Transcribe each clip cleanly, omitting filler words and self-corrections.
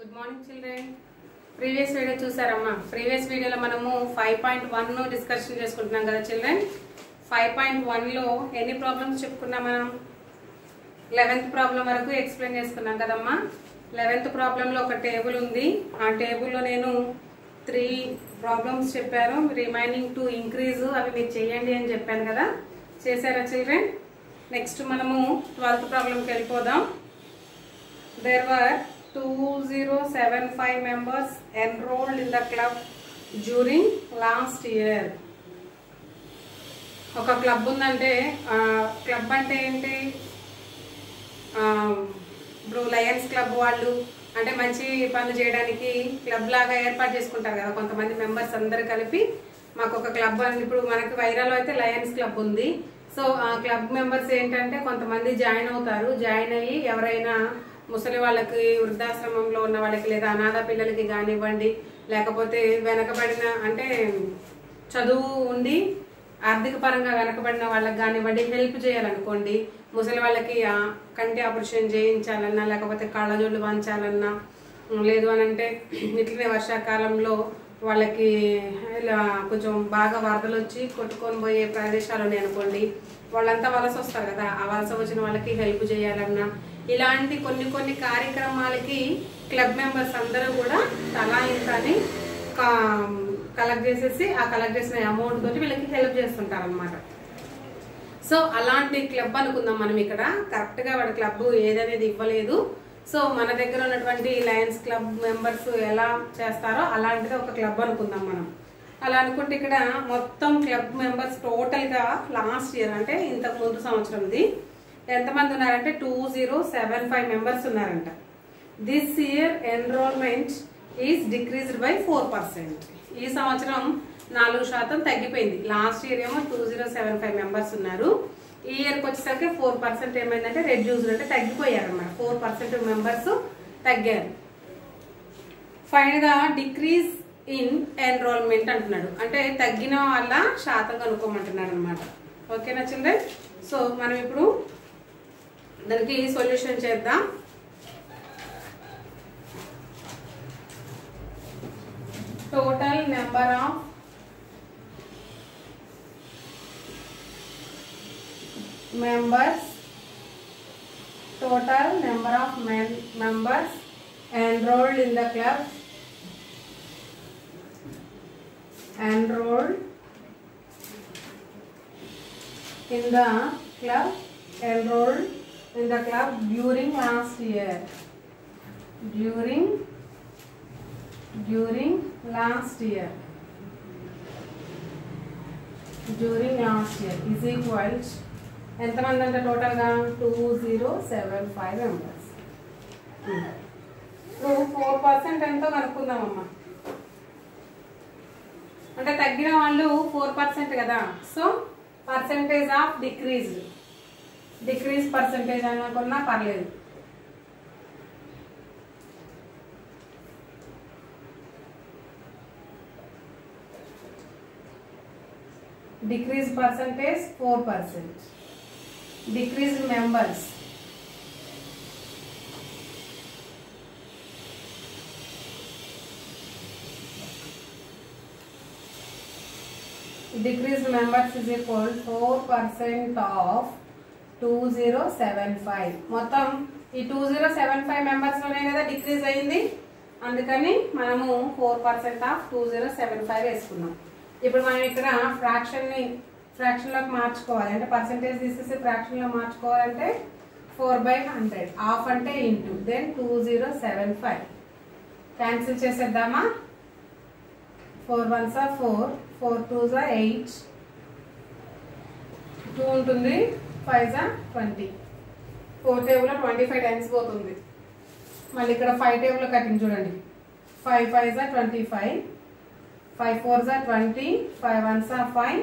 Good morning children. Previous video చూసారమ్మా. Previous వీడియోలో మనము 5.1 డిస్కషన్ చేసుకుంటున్నాం కదా చిల్డ్రన్. 5.1లో ఎన్ని ప్రాబ్లమ్స్ చెప్పుకున్నాం మనం? 11th ప్రాబ్లం వరకు ఎక్స్ప్లెయిన్ చేసుకున్నాం కదమ్మా. 11th ప్రాబ్లంలో ఒక టేబుల్ ఉంది. ఆ టేబుల్లో నేను 3 ప్రాబ్లమ్స్ చెప్పాను. రిమైనింగ్ 2 ఇంక్రీజ్, అవి మీరు చేయండి అని చెప్పాను కదా. చేశారా చిల్డ్రన్? నెక్స్ట్ మనము 12th ప్రాబ్లంకి వెళ్ళిపోదాం. There were 2075 members enrolled in the club during last year. ఒక క్లబ్ ఉందంటే క్లబ్ అంటే ఏంటి? ఇప్పుడు లయన్స్ క్లబ్ వాళ్ళు అంటే మంచి పనులు చేయడానికి క్లబ్ లాగా ఏర్పాటు చేసుకుంటారు కదా కొంతమంది మెంబర్స్ అందరు కలిపి. మాకు ఒక క్లబ్ అని, ఇప్పుడు మనకి వైరాలో అయితే లయన్స్ క్లబ్ ఉంది. సో ఆ క్లబ్ మెంబర్స్ ఏంటంటే కొంతమంది జాయిన్ అవుతారు. జాయిన్ అయ్యి ఎవరైనా ముసలి వాళ్ళకి, వృద్ధాశ్రమంలో ఉన్న వాళ్ళకి, లేదా అనాథ పిల్లలకి కానివ్వండి, లేకపోతే వెనకబడిన అంటే చదువు ఉండి ఆర్థిక పరంగా వెనకబడిన వాళ్ళకి కానివ్వండి హెల్ప్ చేయాలనుకోండి. ముసలి వాళ్ళకి కంటి ఆపరేషన్ చేయించాలన్నా, లేకపోతే కళ్ళజోళ్ళు వంచాలన్నా, లేదు అని అంటే ఇట్లనే వర్షాకాలంలో వాళ్ళకి ఇలా కొంచెం బాగా వరదలు వచ్చి కొట్టుకొని పోయే ప్రదేశాలు ఉన్నాయి అనుకోండి, వాళ్ళంతా వలస వస్తారు కదా. ఆ వలస వచ్చిన వాళ్ళకి హెల్ప్ చేయాలన్నా, ఇలాంటి కొన్ని కార్యక్రమాలకి క్లబ్ మెంబర్స్ అందరూ కూడా తలా ఇంత అని కలెక్ట్ చేసేసి ఆ కలెక్ట్ చేసిన అమౌంట్ తోటి వీళ్ళకి హెల్ప్ చేస్తుంటారు అనమాట. సో అలాంటి క్లబ్ అనుకుందాం మనం ఇక్కడ. కరెక్ట్ గా వాడి క్లబ్ ఏదనేది ఇవ్వలేదు. సో మన దగ్గర ఉన్నటువంటి లయన్స్ క్లబ్ మెంబర్స్ ఎలా చేస్తారో అలాంటిది ఒక క్లబ్ అనుకుందాం మనం. అలా అనుకుంటే ఇక్కడ మొత్తం క్లబ్ మెంబర్స్ టోటల్ గా లాస్ట్ ఇయర్ అంటే ఇంతకు ముందు సంవత్సరంది ఎంతమంది ఉన్నారంటే 2075 మెంబర్స్ ఉన్నారంట. This year enrolment is decreased by 4%. ఈ సంవత్సరం 4% తగ్గిపోయింది. లాస్ట్ ఇయర్ ఏమో 2075 మెంబర్స్ ఉన్నారు. ఈ ఇయర్కి వచ్చేసరికి 4% ఏమైందంటే రెడ్యూస్డ్, అంటే తగ్గిపోయారు అన్నమాట. 4% మెంబర్స్ తగ్గారు. Find the decrease in enrolment అంటున్నాడు. అంటే తగ్గిన వల్ల శాతం కనుక్కోమంటున్నాడు అనమాట. ఓకేనా చిల్డ్రన్? సో మనం ఇప్పుడు దానికి సొల్యూషన్ చేద్దాం. Total number of members enrolled in the club during last year is equal to ఎంతమంది అంటే టోటల్ గా 2075 మెంబర్స్. 4% ఎంతో కనుక్కుందామమ్మా. అంటే తగ్గిన వాళ్ళు 4% కదా. So percentage of decrease percentage అనుకున్నా పర్లేదు. Decrease percentage 4%. Decreased members is equal to 4% of 2075. మొత్తం ఈ 2075 మెంబర్స్ లోనే కదా డిక్రీజ్ అయింది. అందుకని మనము 4% ఆఫ్ 2075 వేసుకున్నాం. ఇప్పుడు మనం ఇక్కడ ఫ్రాక్షన్ లోకి మార్చుకోవాలి అంటే పర్సెంటేజ్ తీసేసి ఫ్రాక్షన్ లో మార్చుకోవాలంటే 4/100. హాఫ్ అంటే ఇంటూ దెన్ 2075 క్యాన్సిల్ చేసేద్దామా. 4 1s are 4, 4 2s are 8, 2 ఉంటుంది, 5s are 20. 4 టేబుల్ 25 టైమ్స్ పోతుంది. మళ్ళీ ఇక్కడ 5 టేబుల్ కటింగ్ చూడండి. 5 5s are 25, 5 4s are 20, 5 1s are 5,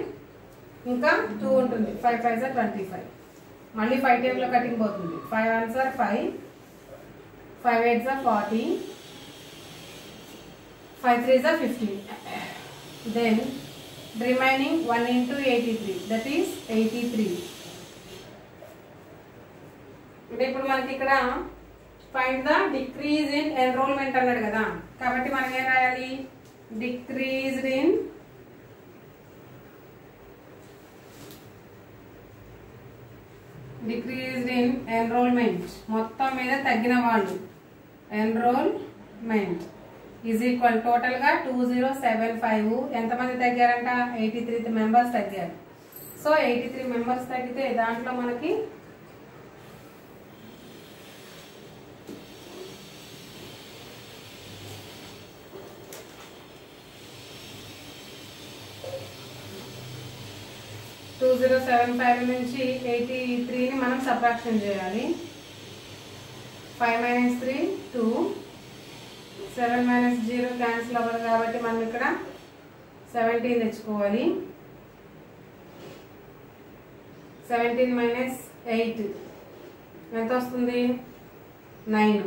ఇంకా 2 ఉంటుంది. 5 5s are 25. మళ్ళీ 5 టేబుల్ కటింగ్ పోతుంది. 5 1s are 5, 5 8s are 40, 5 3s are 15. Then remaining 1 into 83, that is 83. అంటే ఇప్పుడు మనకి ఇక్కడ find the decrease in enrolment అన్నాడు కదా, కాబట్టి మనం ఏం రాయాలి? డిక్రీజ్డ్ ఇన్ ఎన్రోల్మెంట్, మొత్తం మీద తగ్గిన వాళ్ళు, ఎన్రోల్మెంట్ ఈజ్ ఈక్వల్ టోటల్ గా 2075. ఎంతమంది తగ్గారంట? 83 మెంబర్స్ తగ్గారు. సో 83 మెంబర్స్ తగ్గితే దాంట్లో మనకి నుంచి 83ని మనం సబ్ట్రాక్షన్ చేయాలి. 5 - 3 2, 7 - 0 క్యాన్సిల్ అవ్వదు కాబట్టి మనం ఇక్కడ 17 తెచ్చుకోవాలి. 17 - 8 ఎంత వస్తుంది? 9.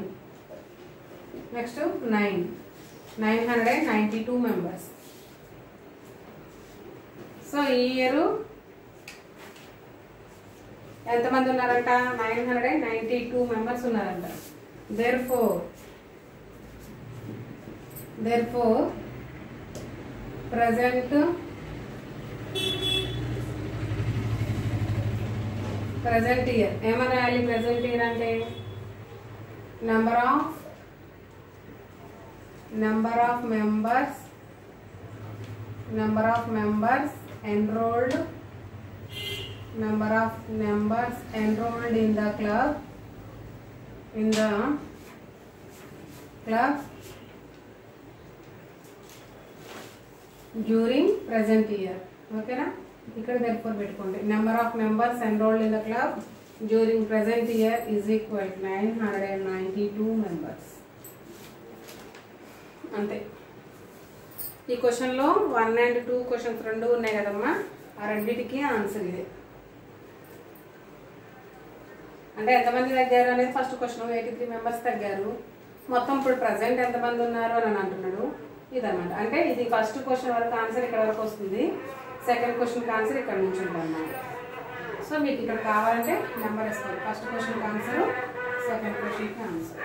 Next 992 members. సో ఈ ఇయర్ ఎంతమంది ఉన్నారంట? 992 మెంబర్స్ ఉన్నారంట. therefore present year ఏమని రాయాలి? present year అంటే number of members enrolled, number of members enrolled in the club during present year. ఓకేనా? ఇక్కడ therefore పెట్టుకోండి. number of members enrolled in the club during present year is equal to 992 members. అంతే. ఈ క్వశ్చన్లో 1 and 2 questions రెండు ఉన్నాయి కదమ్మా, ఆ రెండింటికి ఆన్సర్ ఇదే. అంటే ఎంతమంది తగ్గారు అనేది ఫస్ట్ క్వశ్చన్. 83 మెంబర్స్ తగ్గారు. మొత్తం ఇప్పుడు ప్రజెంట్ ఎంతమంది ఉన్నారు అని అంటున్నాడు. ఇదన్నమాట. అంటే ఇది ఫస్ట్ క్వశ్చన్ వరకు ఆన్సర్ ఇక్కడ వరకు వస్తుంది, సెకండ్ క్వశ్చన్కి ఆన్సర్ ఇక్కడ నుంచి ఉంటుంది. సో మీకు ఇక్కడ కావాలంటే నెంబర్ ఇస్తారు. ఫస్ట్ క్వశ్చన్కి ఆన్సర్, సెకండ్ క్వశ్చన్కి ఆన్సర్.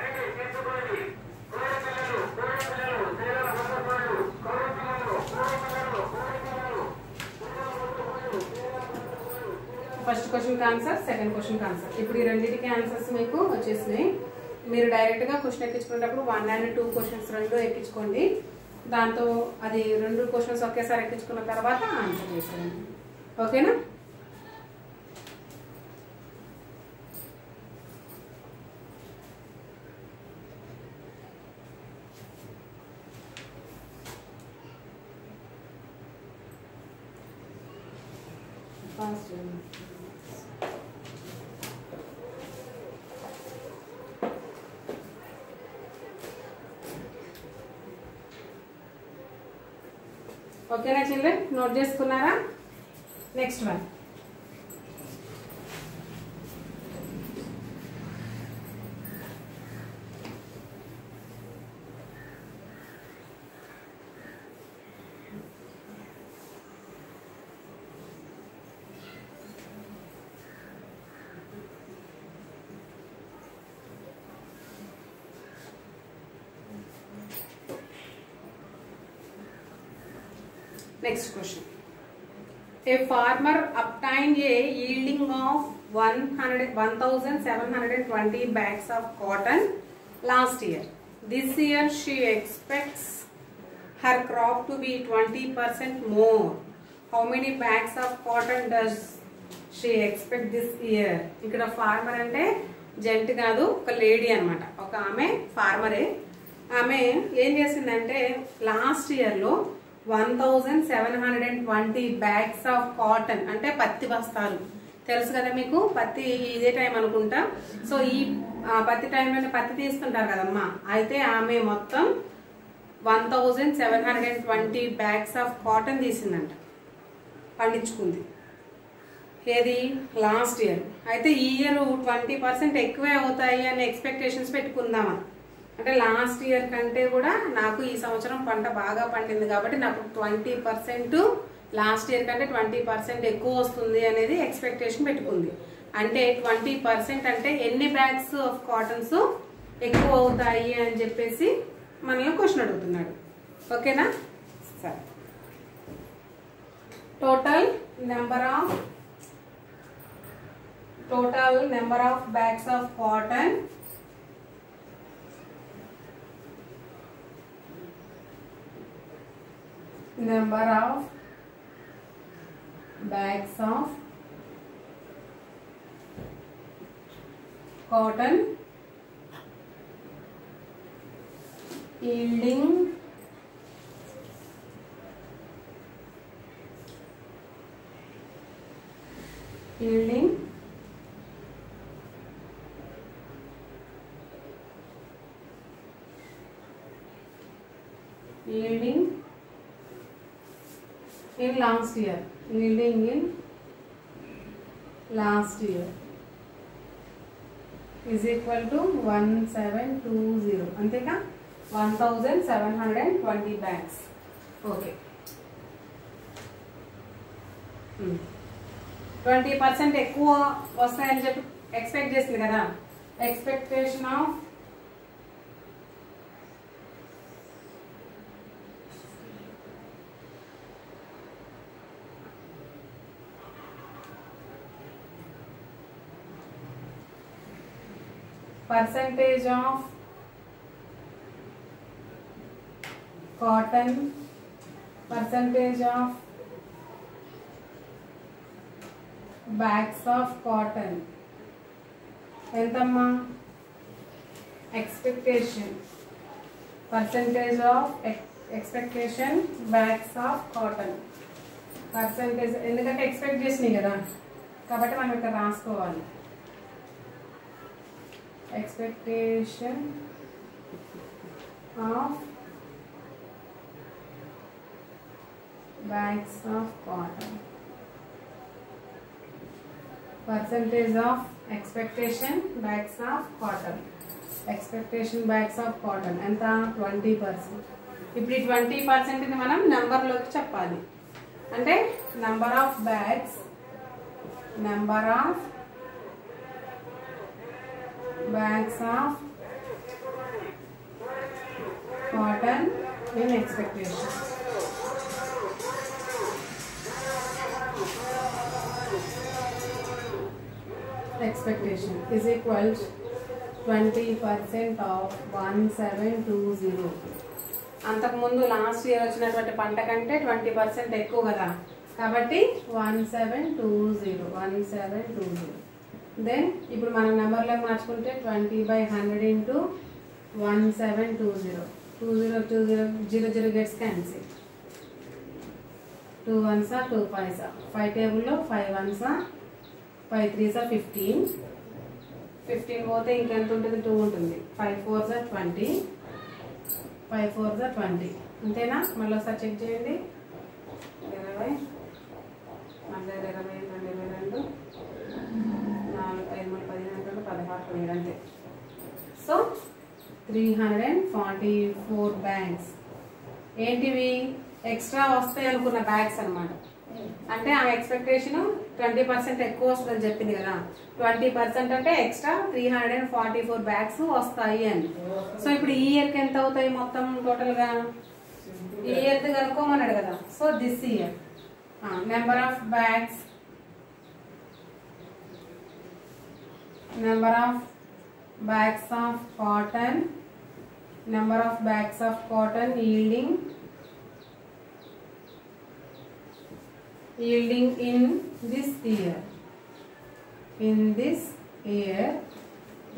ఫస్ట్ క్వశ్చన్కి ఆన్సర్, సెకండ్ క్వశ్చన్కి ఆన్సర్. ఇప్పుడు ఈ రెండింటికి ఆన్సర్స్ మీకు వచ్చేసినాయి. మీరు డైరెక్ట్గా క్వశ్చన్ ఎక్కించుకునేటప్పుడు 1 and 2 క్వశ్చన్స్ రెండు ఎక్కించుకోండి. దాంతో అది 2 క్వశ్చన్స్ ఒకేసారి ఎక్కించుకున్న తర్వాత ఆన్సర్ చేసేయండి. ఓకేనా? ఓకేనా చిల్డ్రన్? నోట్ చేసుకున్నారా? Next one. Next question. A farmer obtained a yielding of 1,720 bags of cotton last year. This year she expects her crop to be 20% more. How many bags of cotton does she expect this year? ఇక్కడ farmer అంటే gent కాదు, ఒక lady అన్నమాట. ఒక ఆమె ఫార్మరే. ఆమె ఏం చేసిందంటే లాస్ట్ ఇయర్లో 1,720 బ్యాగ్స్ ఆఫ్ కాటన్ అంటే పత్తి బస్తాలు. తెలుసు కదా మీకు, పత్తి ఇదే టైం అనుకుంటా. సో ఈ పత్తి టైంలోనే పత్తి తీస్తుంటారు కదమ్మా. అయితే ఆమె మొత్తం 1,720 బ్యాగ్స్ ఆఫ్ కాటన్ తీసిందంట, పండించుకుంది. ఏది? Last year. అయితే ఈ ఇయర్ 20% ఎక్కువే అవుతాయి అనే ఎక్స్పెక్టేషన్స్ పెట్టుకుందామా. అంటే లాస్ట్ ఇయర్ కంటే కూడా నాకు ఈ సంవత్సరం పంట బాగా పండింది కాబట్టి నాకు 20% లాస్ట్ ఇయర్ కంటే 20% ఎక్కువ వస్తుంది అనేది ఎక్స్పెక్టేషన్ పెట్టుకుంది. అంటే 20% అంటే ఎన్ని బ్యాగ్స్ ఆఫ్ కాటన్స్ ఎక్కువ అవుతాయి అని చెప్పేసి మనల్ని క్వశ్చన్ అడుగుతున్నాడు. ఓకేనా? సరే. Total number of bags of cotton number of bags of cotton yielding in last year, yielding in last year is equal to 1720. అంతేగా 1720 bags. ఓకే. 20% ఎక్కువ వస్తాయని చెప్పి ఎక్స్పెక్ట్ చేసింది కదా. Expectation of percentage of cotton, percentage of bags of cotton ఎంతమ్మా? expectation, percentage of expectation bags of cotton percentage, ఎందుకంటే expect చేసినాయి కదా కాబట్టి మనం ఇక్కడ రాసుకోవాలి. expectation of bags of cotton, percentage of expectation bags of cotton, expectation bags of cotton ఎంత? 20%. ఇప్పుడు ఈ 20% ని మనం నెంబర్లోకి చెప్పాలి. అంటే number of bags, number of bags of cotton in expectation. Expectation is equal to 20% of 1720. అంతకు ముందు లాస్ట్ ఇయర్ వచ్చినటువంటి పంట కంటే 20% ఎక్కువ కదా కాబట్టి 1720. దెన్ ఇప్పుడు మనం నెంబర్లోకి మార్చుకుంటే 20/100 into 1720. 20 gets cancel. 2 1s are 2 5s are 5 టేబుల్లో 5 1s are 5 3s are 15. 15 పోతే ఇంకెంత ఉంటుంది? 2 ఉంటుంది. 5 4s are 20. 5 4s are 20. అంతేనా? మళ్ళీ ఒకసారి చెక్ చేయండి. 20 మళ్ళీ 20 22 16 అంతే. సో 344 బ్యాగ్స్ ఏంటివి? ఎక్స్ట్రా వస్తాయి అనుకున్న బ్యాగ్స్ అన్నమాట. అంటే ఆ ఎక్స్పెక్టేషన్ 20% ఎక్కువ వస్తుందని చెప్పింది కదా. 20% అంటే ఎక్స్ట్రా 344 బ్యాగ్స్ వస్తాయి అని. సో ఇప్పుడు ఈ ఇయర్కి ఎంత అవుతాయి మొత్తం టోటల్ గా? ఈ ఇయర్ కనుక్కోమన్నాడు కదా. So this year number of bags, number of bags of cotton, number of bags of cotton yielding in this year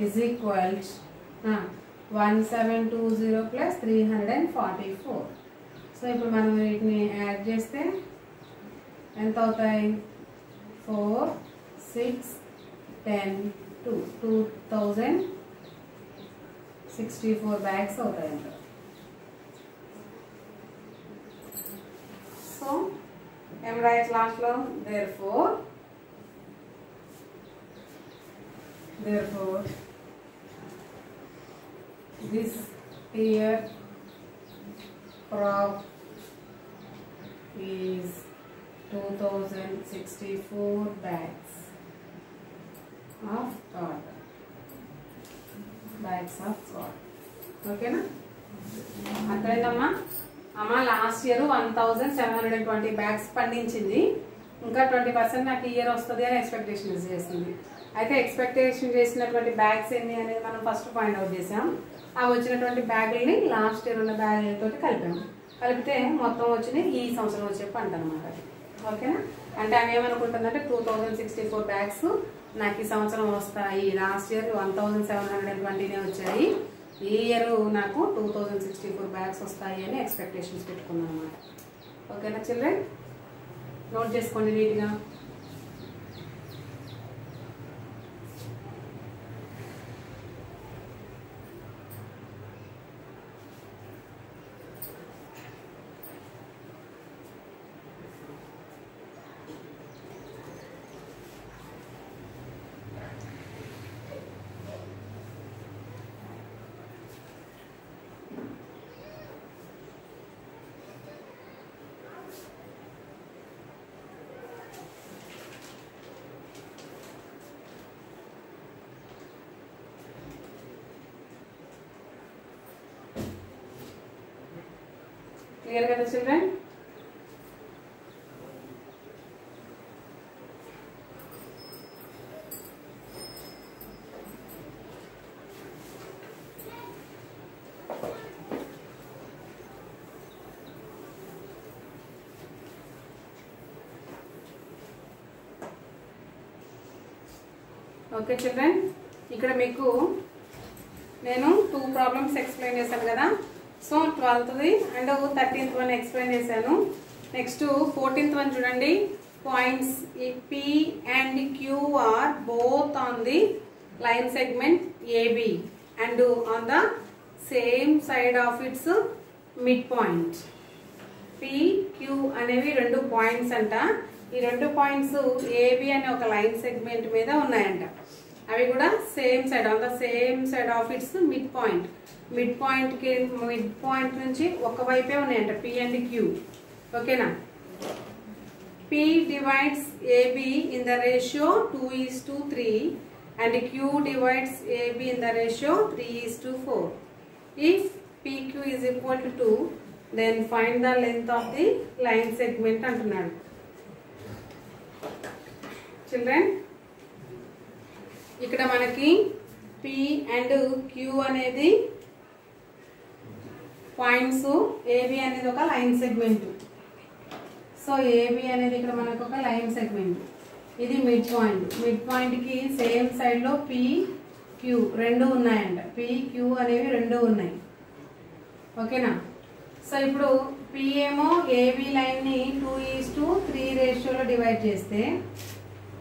is equal to 1720 plus 344. So ఇప్పుడు మనం వీటిని యాడ్ చేస్తే ఎంత అవుతాయి? 4 6 10 2064 బ్యాగ్స్ అవుతాయంట. సో ఏం రాయొచ్చు లాస్ట్లో? therefore this year crop is 2064 bags of cotton. Bags of salt. ఓకేనా? అర్థమైందమ్మా? అమ్మ లాస్ట్ ఇయర్ 1720 బ్యాగ్స్ పండించింది. ఇంకా 20% నాకు ఇయర్ వస్తుంది అని ఎక్స్పెక్టేషన్ చేస్తుంది. అయితే ఎక్స్పెక్టేషన్ చేసినటువంటి బ్యాగ్స్ ఎన్ని అనేది మనం ఫస్ట్ పాయింట్ అవుట్ చేసాం. ఆ వచ్చినటువంటి బ్యాగుల్ని లాస్ట్ ఇయర్ ఉన్న బ్యాగులతో కలిపాము. కలిపితే మొత్తం వచ్చినాయి ఈ సంవత్సరం వచ్చే పంట అనమాట. ఓకేనా? అంటే అవి ఏమనుకుంటుందంటే 2064 బ్యాగ్స్ నాకు ఈ సంవత్సరం వస్తాయి. లాస్ట్ ఇయర్ 1720 వచ్చాయి. ఈ ఇయర్ నాకు 2064 బ్యాగ్స్ వస్తాయి అని ఎక్స్పెక్టేషన్స్ పెట్టుకున్నాను అనమాట. ఓకేనా చిల్డ్రన్? నోట్ చేసుకోండి నీట్గా. క్లియర్ కదా చిల్డ్రన్? ఓకే చిల్డ్రన్, ఇక్కడ మీకు నేను 2 ప్రాబ్లమ్స్ ఎక్స్ప్లెయిన్ చేశాను కదా. So 12th and 13th one explain చేశాను. నెక్స్ట్ 14th వన్ చూడండి. Points P and Q are both on the line segment AB and on the same side of its midpoint. P, Q అనేవి 2 points అంట. ఈ 2 points AB అనే ఒక line segment మీద ఉన్నాయంట. అవి కూడా same side, on the same side of it's mid point. Mid point నుంచి ఒక వైపే ఉన్నాయంట P and Q. ఓకేనా? P divides AB in the ratio 2:3 and Q divides AB in the ratio 3:4. If PQ is equal to 2, then find the length of the line segment అంటున్నాడు. Children, ఇక్కడ మనకి P and Q అనేది points, AB అనేది ఒక line segment. So AB అనేది ఇక్కడ మనకు ఒక లైన్ సెగ్మెంట్. ఇది మిడ్ పాయింట్. మిడ్ పాయింట్ కి సేమ్ సైడ్ లో P, Q 2 ఉన్నాయంట. P, Q అనేవి 2 ఉన్నాయి. ఓకేనా? సో ఇప్పుడు P ఏమో AB లైన్ ని 2:3 రేషియోలో డివైడ్ చేస్తే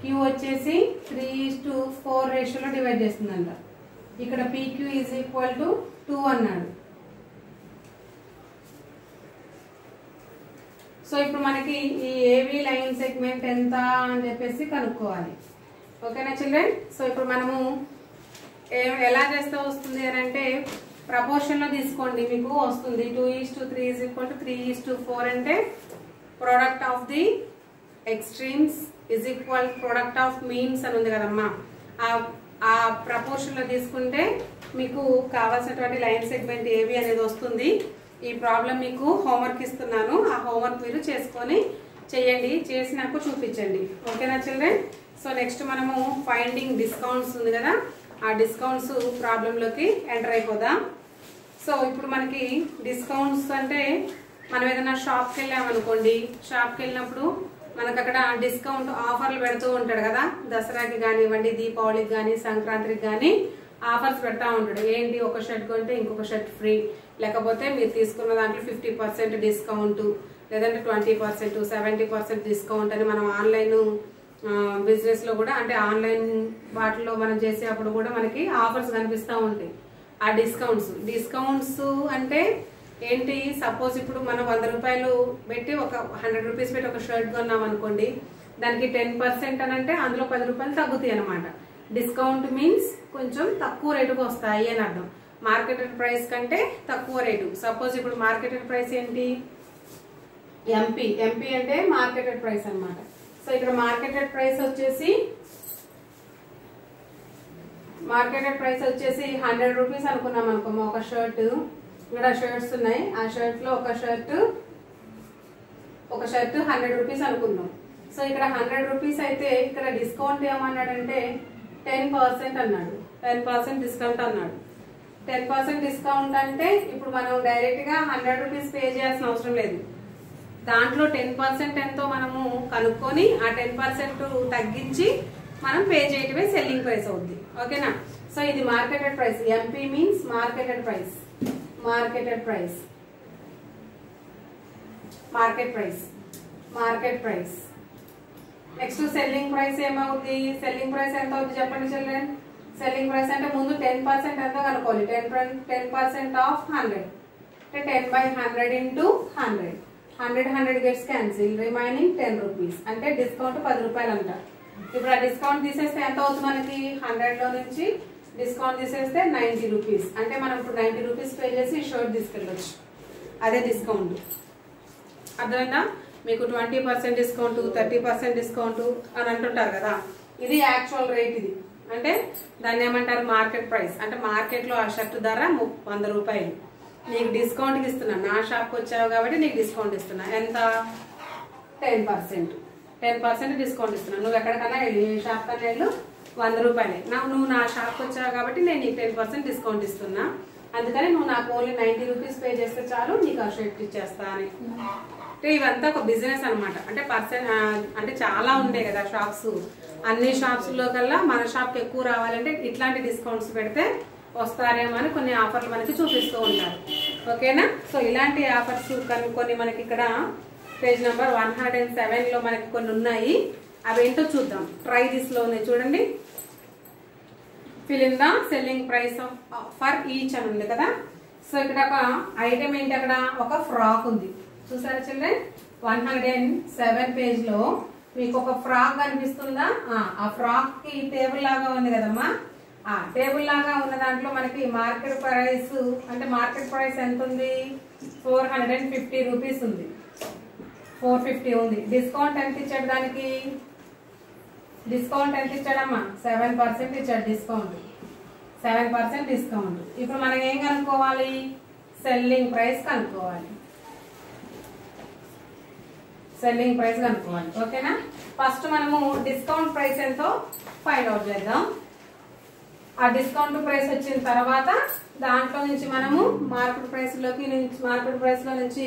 Q వచ్చేసి 3:4 రేషియోలో డివైడ్ చేస్తుందంట. ఇక్కడ PQ ఈజ్ ఈక్వల్ టు 2 అన్నాడు. సో ఇప్పుడు మనకి ఈ AB లైన్ సెగ్మెంట్ ఎంత అని చెప్పేసి కనుక్కోవాలి. ఓకేనా చిల్డ్రన్? సో ఇప్పుడు మనము ఎలా చేస్తే వస్తుంది అని అంటే ప్రపోర్షన్ లో తీసుకోండి, మీకు వస్తుంది. 2:3 ఈజ్ ఈక్వల్ టు 3:4 అంటే product of the extremes is equal product of means అని ఉంది కదమ్మా. ఆ ప్రపోర్షన్ లో తీసుకుంటే మీకు కావాల్సినటువంటి లైన్ సెగ్మెంట్ AB అనేది వస్తుంది. ఈ ప్రాబ్లం మీకు హోంవర్క్ ఇస్తున్నాను. ఆ హోంవర్క్ మీరు చేసుకొని చేయండి, చేసి నాకు చూపించండి. ఓకేనా చిల్డ్రన్? సో నెక్స్ట్ మనము ఫైండింగ్ డిస్కౌంట్స్ ఉంది కదా, ఆ డిస్కౌంట్స్ ప్రాబ్లంలోకి ఎంటర్ అయిపోదాం. సో ఇప్పుడు మనకి డిస్కౌంట్స్ అంటే మనం ఏదైనా షాప్కి వెళ్ళామనుకోండి, షాప్కి వెళ్ళినప్పుడు మనకు అక్కడ డిస్కౌంట్ ఆఫర్లు పెడుతూ ఉంటాడు కదా. దసరాకి కానివ్వండి, దీపావళికి కానీ, సంక్రాంతికి కానీ ఆఫర్స్ పెడతా ఉంటాడు. ఏంటి, ఒక షర్ట్ కొంటే ఇంకొక షర్ట్ ఫ్రీ, లేకపోతే మీరు తీసుకున్న దాంట్లో 50% డిస్కౌంట్, లేదంటే 20%, 70% డిస్కౌంట్ అని మనం ఆన్లైన్ బిజినెస్ లో కూడా, అంటే ఆన్లైన్ వాటిలో మనం చేసేటప్పుడు కూడా మనకి ఆఫర్స్ కనిపిస్తూ ఉంటాయి. ఆ డిస్కౌంట్స్ అంటే ఏంటి, సపోజ్ ఇప్పుడు మనం 100 రూపాయలు పెట్టి ఒక 100 రూపీస్ పెట్టి ఒక షర్ట్ కొన్నాం అనుకోండి, దానికి 10% అని అంటే అందులో 10 రూపాయలు తగ్గుతాయి అనమాట. డిస్కౌంట్ మీన్స్ కొంచెం తక్కువ రేటుకు వస్తాయి అని అర్థం. మార్కెటెడ్ ప్రైస్ కంటే తక్కువ రేటు. సపోజ్ ఇప్పుడు మార్కెటెడ్ ప్రైస్ ఏంటి, ఎంపీ అంటే మార్కెటెడ్ ప్రైస్ అన్నమాట. సో ఇక్కడ మార్కెటెడ్ ప్రైస్ వచ్చేసి మార్కెటెడ్ ప్రైస్ వచ్చేసి 100 రూపీస్ అనుకున్నాం అనుకో. ఒక షర్ట్, ఇక్కడ షర్ట్స్ ఉన్నాయి, ఆ షర్ట్ లో ఒక షర్ట్ 100 రూపీస్ అనుకుందాం. సో ఇక్కడ 100 రూపీస్ అయితే ఇక్కడ డిస్కౌంట్ ఏమన్నాడంటే 10% అన్నాడు. 10% డిస్కౌంట్ అన్నాడు. 10% డిస్కౌంట్ అంటే ఇప్పుడు మనం డైరెక్ట్ గా 100 రూపీస్ పే చేయాల్సిన అవసరం లేదు. దాంట్లో 10% ఎంతో మనము కనుక్కొని ఆ 10% తగ్గించి మనం పే చేయటమే సెల్లింగ్ ప్రైస్ అవుద్ది. ఓకేనా? సో ఇది marketed price. MP means marketed price. Marketed price, market price, market price. Next selling price ఏమవుద్ది? సెల్లింగ్ ప్రైస్ ఎంత అవుతుంది చెప్పండి చిల్డ్రన్? సెల్లింగ్ ప్రైస్ అంటే ముందు 10% ఎంతో కనుక్కోవాలి. 10% ఆఫ్ 100 అంటే 10/100 into 100. 100 gets cancel, remaining 10 rupees అంటే డిస్కౌంట్ 10 రూపాయలు అంట. ఇప్పుడు ఆ డిస్కౌంట్ తీసేస్తే ఎంత అవుతుంది మనకి? 100 లో నుంచి డిస్కౌంట్ తీసేస్తే 90 రూపీస్. అంటే మనం ఇప్పుడు 90 రూపీస్ పే చేసి షర్ట్ తీసుకెళ్ళవచ్చు. అదే డిస్కౌంట్. అర్థమైందా? మీకు 20% డిస్కౌంట్, 30% డిస్కౌంట్ అని అంటుంటారు కదా, ఇది యాక్చువల్ రేట్. ఇది అంటే దాన్ని ఏమంటారు? Market price. అంటే మార్కెట్ లో ఆ షర్ట్ ధర 100 రూపాయలు, నీకు డిస్కౌంట్ ఇస్తున్నా. నా షాప్కి వచ్చావు కాబట్టి నీకు డిస్కౌంట్ ఇస్తున్నా. ఎంత? 10% డిస్కౌంట్ ఇస్తున్నా. నువ్వు ఎక్కడికన్నా వెళ్ళు, ఏ షాప్ కన్నా వెళ్ళు, 100 రూపాయలే. నువ్వు నా షాప్కి వచ్చావు కాబట్టి నేను నీకు 10% డిస్కౌంట్ ఇస్తున్నా. అందుకని నువ్వు నాకు ఓన్లీ 90 రూపీస్ పే చేస్తే చాలు, నీకు ఆ షర్ట్ ఇచ్చేస్తా అని. అంటే ఇవంతా ఒక బిజినెస్ అనమాట. అంటే అంటే చాలా ఉంటాయి కదా షాప్స్. అన్ని షాప్స్ లో కల్లా మన షాప్కి ఎక్కువ రావాలంటే ఇట్లాంటి డిస్కౌంట్స్ పెడితే వస్తారేమో అని కొన్ని ఆఫర్లు మనకి చూపిస్తూ ఉంటారు. ఓకేనా? సో ఇలాంటి ఆఫర్స్ కొన్ని మనకి ఇక్కడ పేజ్ నెంబర్ 107 లో మనకి కొన్ని ఉన్నాయి. అవి ఏంటో చూద్దాం. ట్రై దిస్ లో ఉన్నాయి చూడండి. Fill in the selling price for each అని ఉంది కదా. సో ఇక్కడ ఒక ఐటమ్ ఏంటి? అక్కడ ఒక ఫ్రాక్ ఉంది. చూసారా చిల్డ్రన్? 107 పేజ్ లో మీకు ఒక ఫ్రాక్ కనిపిస్తుందా? ఆ ఫ్రాక్ కి టేబుల్ లాగా ఉంది కదమ్మా. ఆ టేబుల్ లాగా ఉన్న దాంట్లో మనకి మార్కెట్ ప్రైస్ అంటే మార్కెట్ ప్రైస్ ఎంత ఉంది? 450 రూపీస్ ఉంది. 450 ఉంది. డిస్కౌంట్ ఎంత ఇచ్చాడు దానికి? డిస్కౌంట్ ఎంత ఇచ్చాడమ్మా? 7% ఇచ్చాడు డిస్కౌంట్. 7% డిస్కౌంట్. ఇప్పుడు మనం ఏం కనుక్కోవాలి? సెల్లింగ్ ప్రైస్ కనుక్కోవాలి. సెల్లింగ్ ప్రైస్ కనుక్కోవాలి. ఓకేనా? ఫస్ట్ మనము డిస్కౌంట్ ప్రైస్ ఎంతో ఫైండ్ అవుట్ చేద్దాం. ఆ డిస్కౌంట్ ప్రైస్ వచ్చిన తర్వాత దాంట్లో నుంచి మనము మార్కెట్ ప్రైస్ లో నుంచి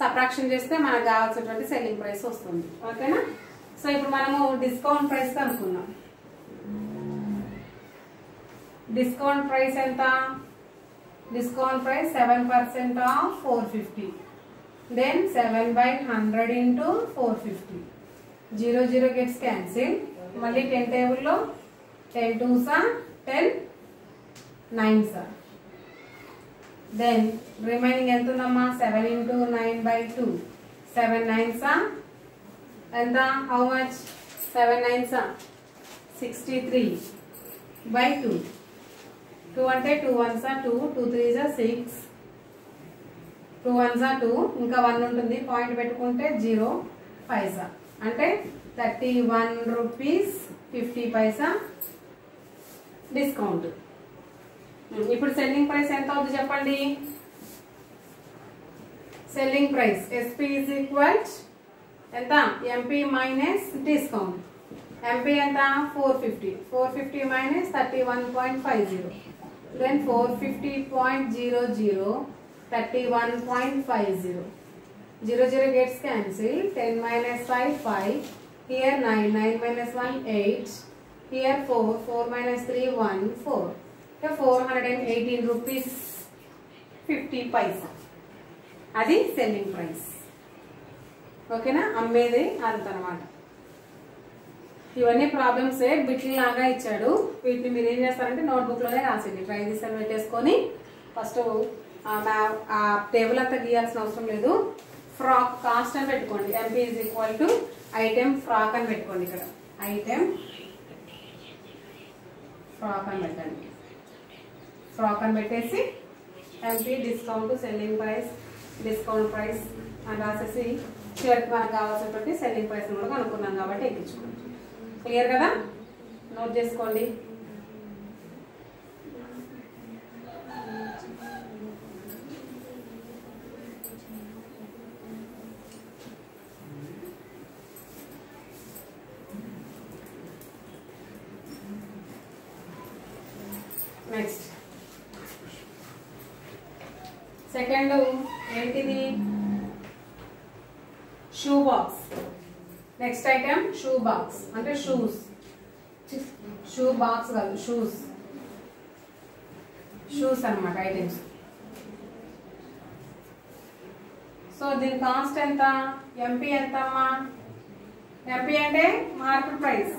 సబ్ట్రాక్షన్ చేస్తే మనకు కావాల్సినటువంటి సెల్లింగ్ ప్రైస్ వస్తుంది. ఓకేనా? సో ఇప్పుడు మనము డిస్కౌంట్ ప్రైస్ కనుక్కున్నాం. డిస్కౌంట్ ప్రైస్ ఎంత? Discount price 7% of 450. Then 7/100 into 450. 0 gets cancelled. మళ్ళీ 10 టేబుల్ లో 10 2s are 10 9s are. Then remaining ఎంత ఉందమ్మా? 7 into 9/2. 7 9s are ఎంత? How much? 7 9s are 63/2. 2 అంటే 2 1s are 2, 2 3s are 6, 2 1s are 2, ఇంకా 1 ఉంటుంది, point పెట్టుకుంటే 0 5s అంటే 31 రూపీస్ 50 పైసా డిస్కౌంట్. ఇప్పుడు సెల్లింగ్ ప్రైస్ ఎంత అవుతుంది చెప్పండి? Selling price SP is equal ఎంత? MP minus discount. ఎంపీ ఎంత? 450. 450 minus 31.50. Then 450.00 31.50. 0 gets cancelled. 10 minus 5 5. Here 9 9 minus 1 8. Here 4 4 minus 3 1 4. Here 418 rupees 50 paisa. అది సెల్లింగ్ ప్రైస్. ఓకేనా? అమ్మేది అంతనమాట. ఇవన్నీ ప్రాబ్లమ్స్ బిట్లు లాగా ఇచ్చాడు. వీటిని మీరు ఏం చేస్తారంటే నోట్బుక్ లోనే రాసింది. ట్రై దిస్ అని పెట్టేసుకొని ఫస్ట్ ఆ టేబుల్ అంతా గీయాల్సిన అవసరం లేదు. ఫ్రాక్ కాస్ట్ అని పెట్టుకోండి. MP is equal to item frock అని పెట్టుకోండి. ఇక్కడ ఐటెం ఫ్రాక్ అని పెట్టండి. ఫ్రాక్ అని పెట్టేసి MP discount selling price discount price అని రాసేసి చివరికి మనకు కావాల్సినటువంటి సెల్లింగ్ ప్రైస్ కూడా కనుక్కున్నాం కాబట్టి ఎక్కించుకోండి. క్లియర్ కదా? నోట్ చేసుకోండి. నెక్స్ట్ సెకండ్ ఏంటిది, shoe box. Next item shoe box అంటే షూస్, షూ బాక్స్ కాదు షూస్, షూస్ అన్నమాట ఐటమ్స్. సో దీని కాస్ట్ ఎంత, ఎంపీ ఎంత అమ్మా, ఎంపీ అంటే మార్కెట్ ప్రైస్,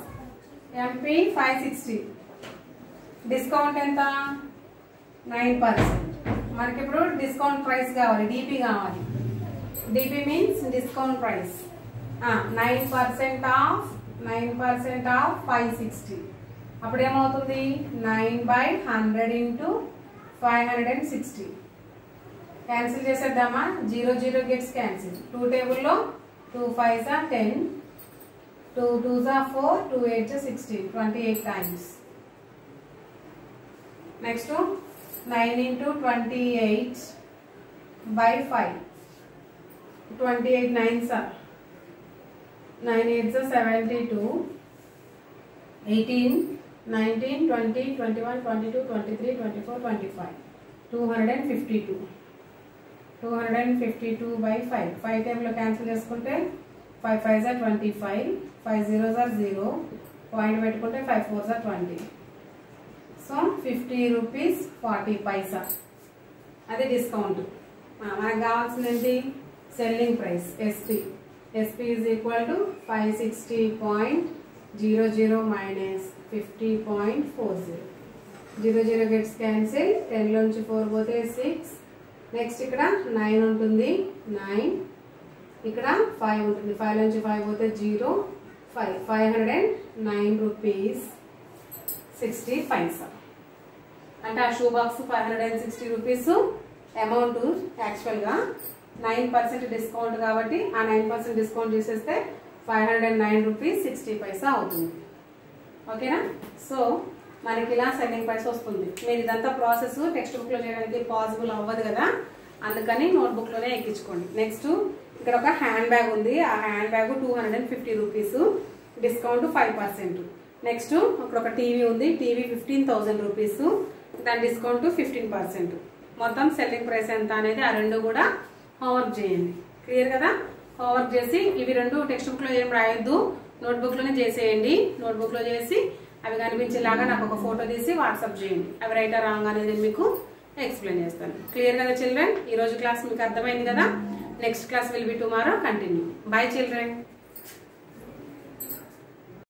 ఎంపీ 560, డిస్కౌంట్ ఎంత 9%. మనకి ఇప్పుడు డిస్కౌంట్ ప్రైస్ కావాలి, డిపి కావాలి. DP means discount price. 9% of 560. అప్పుడు ఏమవుతుంది, 9/100 into 560. క్యాన్సిల్ చేసేద్దామా, 0 గెట్స్ క్యాన్సిల్. 2 టేబుల్లో 2 5s are 10, 2 2s are 4, 2 8s are 16, 28 times. Next 9 into 28/5, 28 9s are 9 8s are 72, 18, 19, 20, 21, 22, 23, 24, 25, 252. 252/5. 5 టేబుల్లో క్యాన్సిల్ చేసుకుంటే 5 5s are 25, 5 0s are 0, point పెట్టుకుంటే 5 4s are 20. So 50 rupees 40 పైసా అది discount. మనకు కావాల్సింది ఏంటి, selling price SP. SP is equal to 560.00 minus 50.40. 0 gets cancel. 10 నుంచి 4 పోతే 6. Next ఇక్కడ 9 ఉంటుంది, 9. ఇక్కడ 5 ఉంటుంది, 5 నుంచి 5 పోతే 0, 5. 509 రూపీస్ 60 పైసా. అంటే ఆ షూ బాక్స్ 560 రూపీస్ అమౌంట్. యాక్చువల్గా 9% డిస్కౌంట్ కాబట్టి ఆ 9% డిస్కౌంట్ చేసేస్తే 509 రూపీస్ 60 పైసా అవుతుంది. ఓకేనా. సో మనకి ఇలా సెల్లింగ్ ప్రైస్ వస్తుంది. మీరు ఇదంతా ప్రాసెస్ టెక్స్ట్ బుక్లో చేయడానికి పాసిబుల్ అవ్వదు కదా, అందుకని నోట్బుక్లోనే ఎక్కించుకోండి. నెక్స్ట్ ఇక్కడ ఒక హ్యాండ్ బ్యాగ్ ఉంది, ఆ hand bag 250 rupees, discount 5%. Next ఇక్కడ ఒక టీవీ ఉంది, టీవీ 15,000 రూపీస్, దాని డిస్కౌంట్ 15%. మొత్తం సెల్లింగ్ ప్రైస్ ఎంత అనేది ఆ రెండు కూడా హోంవర్క్ చేయండి. క్లియర్ కదా. హోంవర్క్ చేసి ఇవి రెండు టెక్స్ట్ బుక్లో ఏం రాయొద్దు, నోట్బుక్లోనే చేసేయండి. నోట్బుక్లో చేసి అవి కనిపించేలాగా నాకు ఒక ఫోటో తీసి వాట్సాప్ చేయండి. అవి రైటా రాంగ్ అనేది మీకు ఎక్స్ప్లెయిన్ చేస్తాను. క్లియర్ కదా చిల్డ్రన్. ఈరోజు క్లాస్ మీకు అర్థమైంది కదా. Next class will be tomorrow continue. By children.